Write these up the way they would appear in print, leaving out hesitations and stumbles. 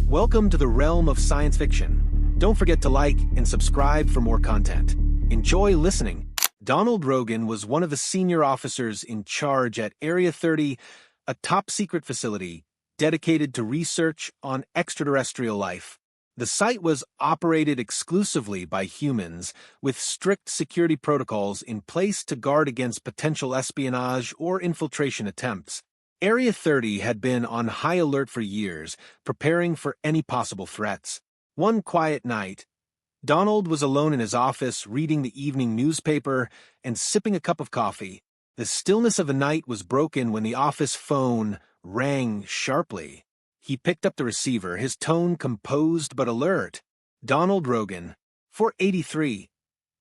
Welcome to the realm of science fiction. Don't forget to like and subscribe for more content. Enjoy listening. Donald Rogan was one of the senior officers in charge at Area 30, a top-secret facility dedicated to research on extraterrestrial life. The site was operated exclusively by humans, with strict security protocols in place to guard against potential espionage or infiltration attempts. Area 30 had been on high alert for years, preparing for any possible threats. One quiet night, Donald was alone in his office reading the evening newspaper and sipping a cup of coffee. The stillness of the night was broken when the office phone rang sharply. He picked up the receiver, his tone composed but alert. "Donald Rogan, 483.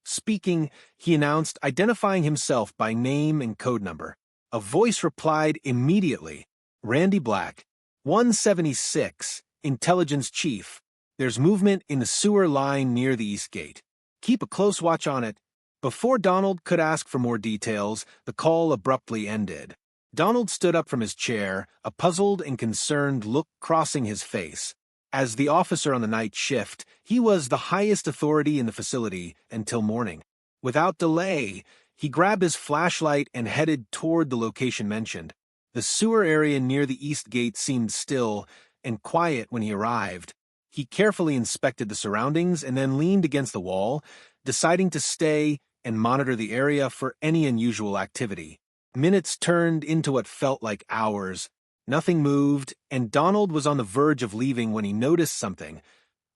Speaking, he announced, identifying himself by name and code number. A voice replied immediately. "Randy Black, 176, Intelligence Chief. There's movement in the sewer line near the East Gate. Keep a close watch on it." Before Donald could ask for more details, the call abruptly ended. Donald stood up from his chair, a puzzled and concerned look crossing his face. As the officer on the night shift, he was the highest authority in the facility until morning. Without delay, he grabbed his flashlight and headed toward the location mentioned. The sewer area near the East Gate seemed still and quiet when he arrived. He carefully inspected the surroundings and then leaned against the wall, deciding to stay and monitor the area for any unusual activity. Minutes turned into what felt like hours. Nothing moved, and Donald was on the verge of leaving when he noticed something.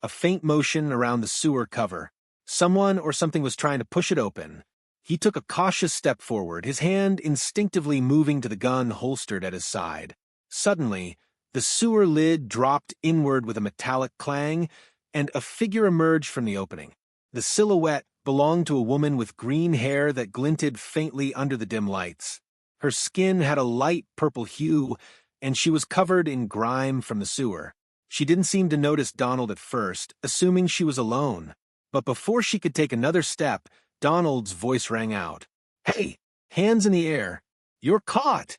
A faint motion around the sewer cover. Someone or something was trying to push it open. He took a cautious step forward, his hand instinctively moving to the gun holstered at his side. Suddenly, the sewer lid dropped inward with a metallic clang, and a figure emerged from the opening. The silhouette belonged to a woman with green hair that glinted faintly under the dim lights. Her skin had a light purple hue, and she was covered in grime from the sewer. She didn't seem to notice Donald at first, assuming she was alone. But before she could take another step, Donald's voice rang out. "Hey, hands in the air. You're caught."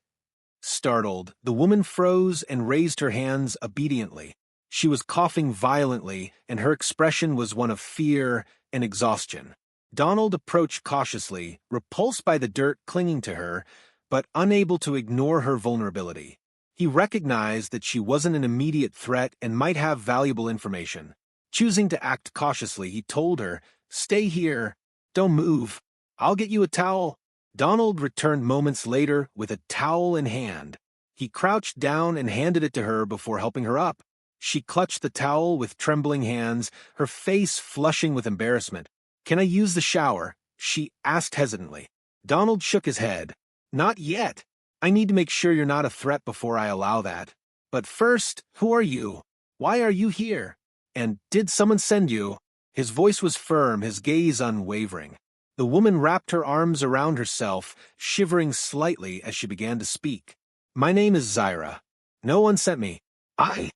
Startled, the woman froze and raised her hands obediently. She was coughing violently, and her expression was one of fear and exhaustion. Donald approached cautiously, repulsed by the dirt clinging to her, but unable to ignore her vulnerability. He recognized that she wasn't an immediate threat and might have valuable information. Choosing to act cautiously, he told her, "Stay here. Don't move. I'll get you a towel." Donald returned moments later with a towel in hand. He crouched down and handed it to her before helping her up. She clutched the towel with trembling hands, her face flushing with embarrassment. "Can I use the shower?" she asked hesitantly. Donald shook his head. "Not yet. I need to make sure you're not a threat before I allow that. But first, who are you? Why are you here? And did someone send you?" His voice was firm, his gaze unwavering. The woman wrapped her arms around herself, shivering slightly as she began to speak. "My name is Zyra. No one sent me. I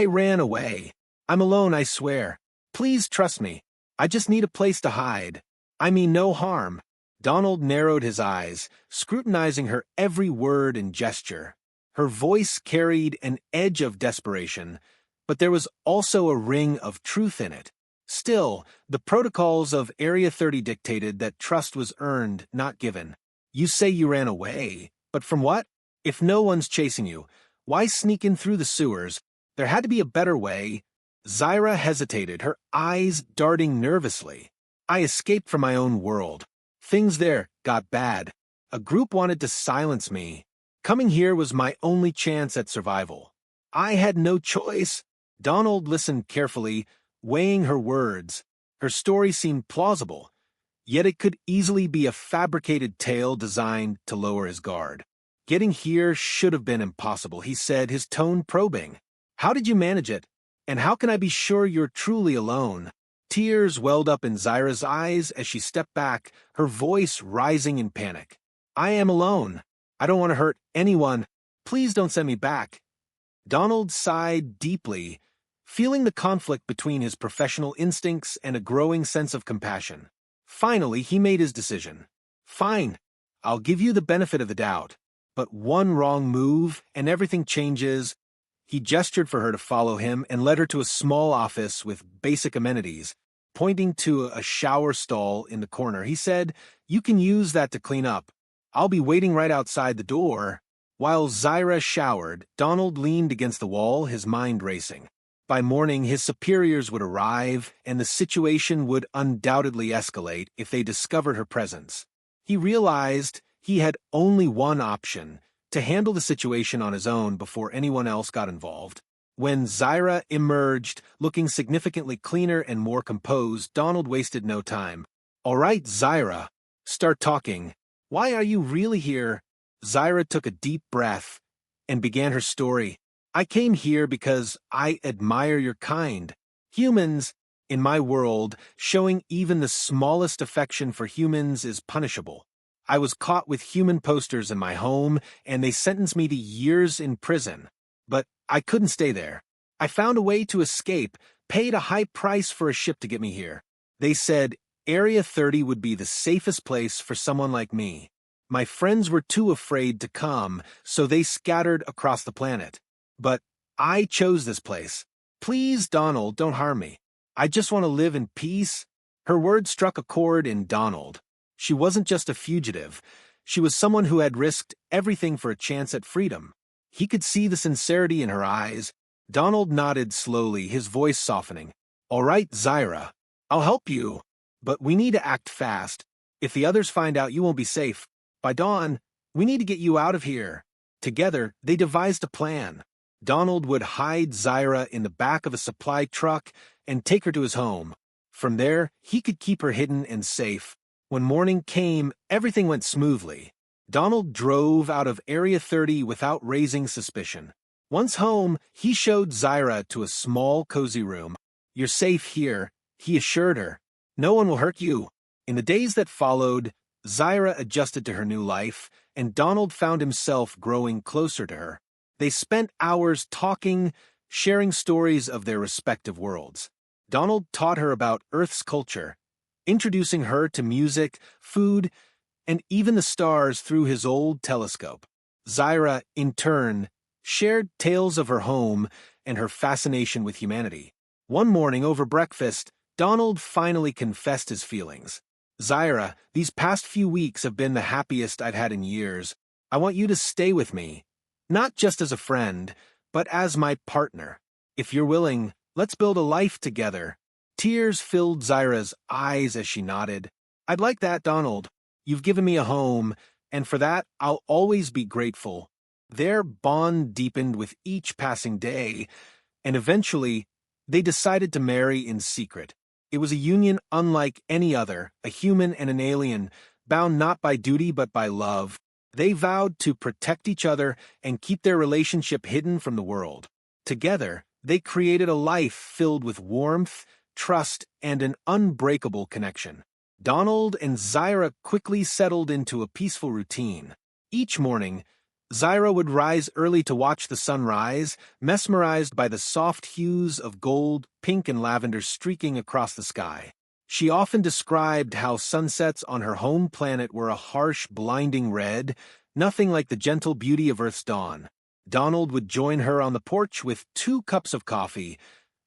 ran away. I'm alone, I swear. Please trust me. I just need a place to hide. I mean no harm." Donald narrowed his eyes, scrutinizing her every word and gesture. Her voice carried an edge of desperation, but there was also a ring of truth in it. Still, the protocols of Area 30 dictated that trust was earned, not given. "You say you ran away, but from what? If no one's chasing you, why sneak in through the sewers? There had to be a better way." Zyra hesitated, her eyes darting nervously. "I escaped from my own world. Things there got bad. A group wanted to silence me. Coming here was my only chance at survival. I had no choice." Donald listened carefully, weighing her words. Her story seemed plausible, yet it could easily be a fabricated tale designed to lower his guard. "Getting here should have been impossible," he said, his tone probing. "How did you manage it? And how can I be sure you're truly alone?" Tears welled up in Zyra's eyes as she stepped back, her voice rising in panic. "I am alone. I don't want to hurt anyone. Please don't send me back." Donald sighed deeply, feeling the conflict between his professional instincts and a growing sense of compassion. Finally, he made his decision. "Fine, I'll give you the benefit of the doubt. But one wrong move, and everything changes." He gestured for her to follow him and led her to a small office with basic amenities. Pointing to a shower stall in the corner, he said, "You can use that to clean up. I'll be waiting right outside the door." While Zyra showered, Donald leaned against the wall, his mind racing. By morning, his superiors would arrive, and the situation would undoubtedly escalate if they discovered her presence. He realized he had only one option: to handle the situation on his own before anyone else got involved. When Zyra emerged, looking significantly cleaner and more composed, Donald wasted no time. "All right, Zyra, start talking. Why are you really here?" Zyra took a deep breath and began her story. "I came here because I admire your kind. Humans, in my world, showing even the smallest affection for humans is punishable. I was caught with human posters in my home, and they sentenced me to years in prison. But I couldn't stay there. I found a way to escape, paid a high price for a ship to get me here. They said Area 30 would be the safest place for someone like me. My friends were too afraid to come, so they scattered across the planet. But I chose this place. Please, Donald, don't harm me. I just want to live in peace." Her words struck a chord in Donald. She wasn't just a fugitive. She was someone who had risked everything for a chance at freedom. He could see the sincerity in her eyes. Donald nodded slowly, his voice softening. "All right, Zyra, I'll help you. But we need to act fast. If the others find out, you won't be safe. By dawn, we need to get you out of here." Together, they devised a plan. Donald would hide Zyra in the back of a supply truck and take her to his home. From there, he could keep her hidden and safe. When morning came, everything went smoothly. Donald drove out of Area 30 without raising suspicion. Once home, he showed Zyra to a small, cozy room. "You're safe here," he assured her. "No one will hurt you." In the days that followed, Zyra adjusted to her new life, and Donald found himself growing closer to her. They spent hours talking, sharing stories of their respective worlds. Donald taught her about Earth's culture, introducing her to music, food, and even the stars through his old telescope. Zyra, in turn, shared tales of her home and her fascination with humanity. One morning over breakfast, Donald finally confessed his feelings. "Zyra, these past few weeks have been the happiest I've had in years. I want you to stay with me, not just as a friend, but as my partner. If you're willing, let's build a life together." Tears filled Zyra's eyes as she nodded. "I'd like that, Donald. You've given me a home, and for that, I'll always be grateful." Their bond deepened with each passing day, and eventually, they decided to marry in secret. It was a union unlike any other, a human and an alien, bound not by duty but by love. They vowed to protect each other and keep their relationship hidden from the world. Together, they created a life filled with warmth, trust, and an unbreakable connection. Donald and Zyra quickly settled into a peaceful routine. Each morning, Zyra would rise early to watch the sun rise, mesmerized by the soft hues of gold, pink, and lavender streaking across the sky. She often described how sunsets on her home planet were a harsh, blinding red, nothing like the gentle beauty of Earth's dawn. Donald would join her on the porch with 2 cups of coffee,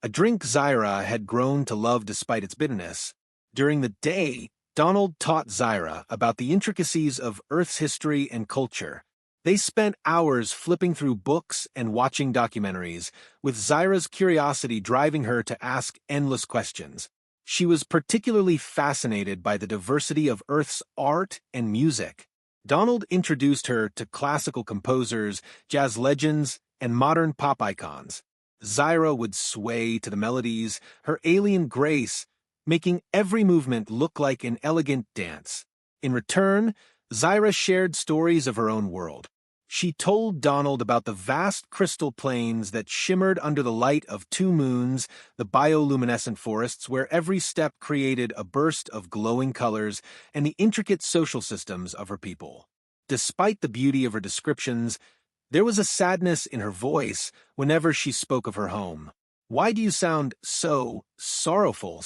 a drink Zyra had grown to love despite its bitterness. During the day, Donald taught Zyra about the intricacies of Earth's history and culture. They spent hours flipping through books and watching documentaries, with Zyra's curiosity driving her to ask endless questions. She was particularly fascinated by the diversity of Earth's art and music. Donald introduced her to classical composers, jazz legends, and modern pop icons. Zyra would sway to the melodies, her alien grace, making every movement look like an elegant dance. In return, Zyra shared stories of her own world. She told Donald about the vast crystal plains that shimmered under the light of 2 moons, the bioluminescent forests where every step created a burst of glowing colors, and the intricate social systems of her people. Despite the beauty of her descriptions, there was a sadness in her voice whenever she spoke of her home. "Why do you sound so sorrowful?"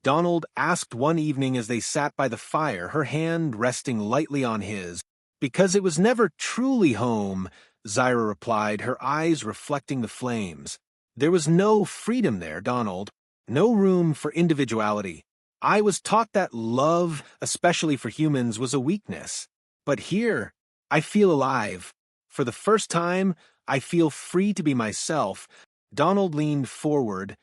Donald asked one evening as they sat by the fire, her hand resting lightly on his. "Because it was never truly home, Zyra replied, her eyes reflecting the flames. There was no freedom there, Donald. No room for individuality. I was taught that love, especially for humans, was a weakness. But here, I feel alive. For the first time, I feel free to be myself. Donald leaned forward,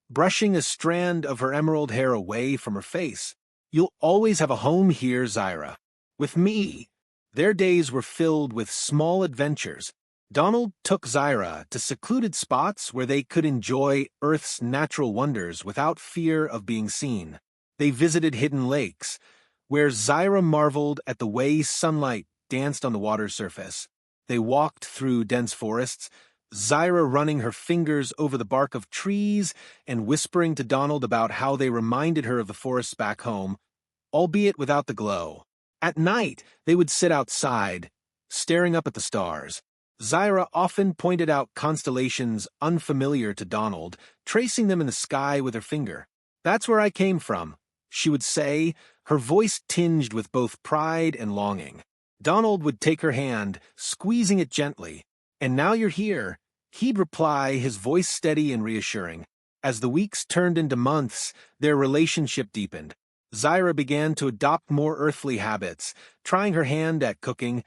brushing a strand of her emerald hair away from her face. You'll always have a home here, Zyra. With me. Their days were filled with small adventures. Donald took Zyra to secluded spots where they could enjoy Earth's natural wonders without fear of being seen. They visited hidden lakes, where Zyra marveled at the way sunlight danced on the water's surface. They walked through dense forests, Zyra running her fingers over the bark of trees and whispering to Donald about how they reminded her of the forests back home, albeit without the glow. At night, they would sit outside, staring up at the stars. Zyra often pointed out constellations unfamiliar to Donald, tracing them in the sky with her finger. "That's where I came from," she would say, her voice tinged with both pride and longing. Donald would take her hand, squeezing it gently. "And now you're here," he'd reply, his voice steady and reassuring. As the weeks turned into months, their relationship deepened. Zyra began to adopt more earthly habits, trying her hand at cooking,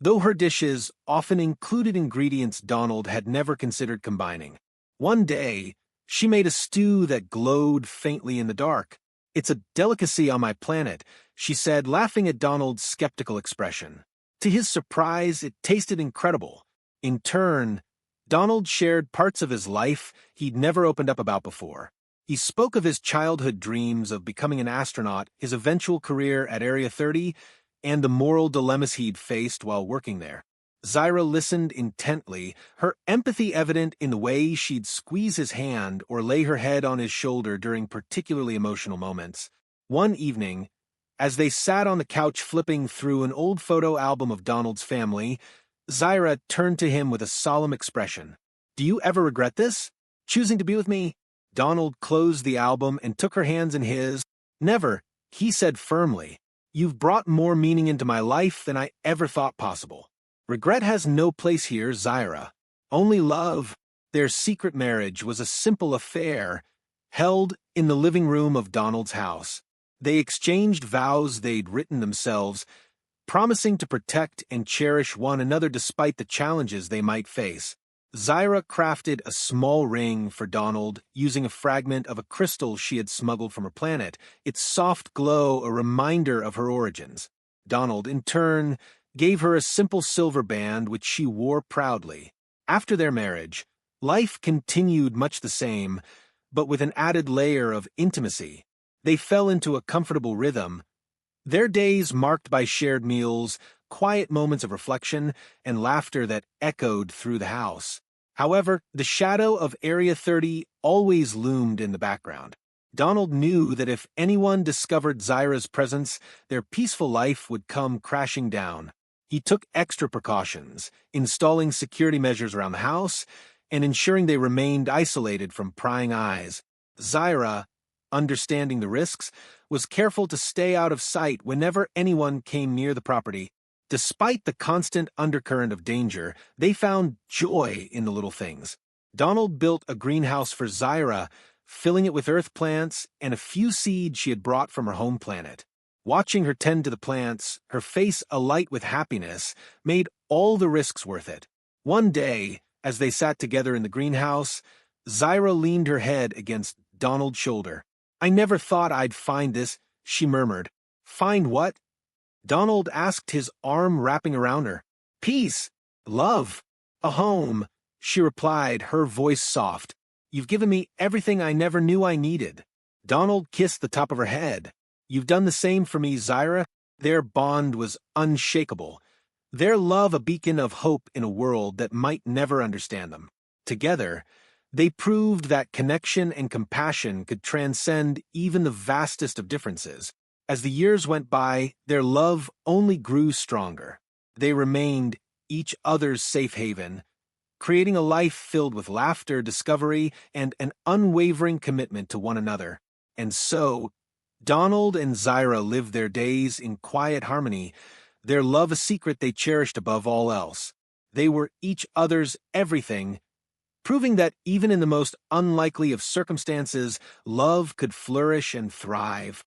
though her dishes often included ingredients Donald had never considered combining. One day, she made a stew that glowed faintly in the dark. "It's a delicacy on my planet," she said, laughing at Donald's skeptical expression. To his surprise, it tasted incredible. In turn, Donald shared parts of his life he'd never opened up about before. He spoke of his childhood dreams of becoming an astronaut, his eventual career at Area 30, and the moral dilemmas he'd faced while working there. Zyra listened intently, her empathy evident in the way she'd squeeze his hand or lay her head on his shoulder during particularly emotional moments. One evening, as they sat on the couch flipping through an old photo album of Donald's family, Zyra turned to him with a solemn expression. "Do you ever regret this? Choosing to be with me?" Donald closed the album and took her hands in his. "Never," he said firmly. "You've brought more meaning into my life than I ever thought possible. Regret has no place here, Zyra. Only love." Their secret marriage was a simple affair, held in the living room of Donald's house. They exchanged vows they'd written themselves, promising to protect and cherish one another despite the challenges they might face. Zyra crafted a small ring for Donald using a fragment of a crystal she had smuggled from her planet, its soft glow a reminder of her origins. Donald, in turn, gave her a simple silver band which she wore proudly. After their marriage, life continued much the same, but with an added layer of intimacy. They fell into a comfortable rhythm, their days marked by shared meals, quiet moments of reflection, and laughter that echoed through the house. However, the shadow of Area 30 always loomed in the background. Donald knew that if anyone discovered Zyra's presence, their peaceful life would come crashing down. He took extra precautions, installing security measures around the house and ensuring they remained isolated from prying eyes. Zyra, understanding the risks, was careful to stay out of sight whenever anyone came near the property. Despite the constant undercurrent of danger, they found joy in the little things. Donald built a greenhouse for Zyra, filling it with earth plants and a few seeds she had brought from her home planet. Watching her tend to the plants, her face alight with happiness, made all the risks worth it. One day, as they sat together in the greenhouse, Zyra leaned her head against Donald's shoulder. "I never thought I'd find this," she murmured. "Find what?" Donald asked, his arm wrapping around her. "Peace, love, a home," she replied, her voice soft. "You've given me everything I never knew I needed." Donald kissed the top of her head. "You've done the same for me, Zyra." Their bond was unshakable, their love a beacon of hope in a world that might never understand them. Together, they proved that connection and compassion could transcend even the vastest of differences. As the years went by, their love only grew stronger. They remained each other's safe haven, creating a life filled with laughter, discovery, and an unwavering commitment to one another. And so, Donald and Zyra lived their days in quiet harmony, their love a secret they cherished above all else. They were each other's everything, proving that even in the most unlikely of circumstances, love could flourish and thrive.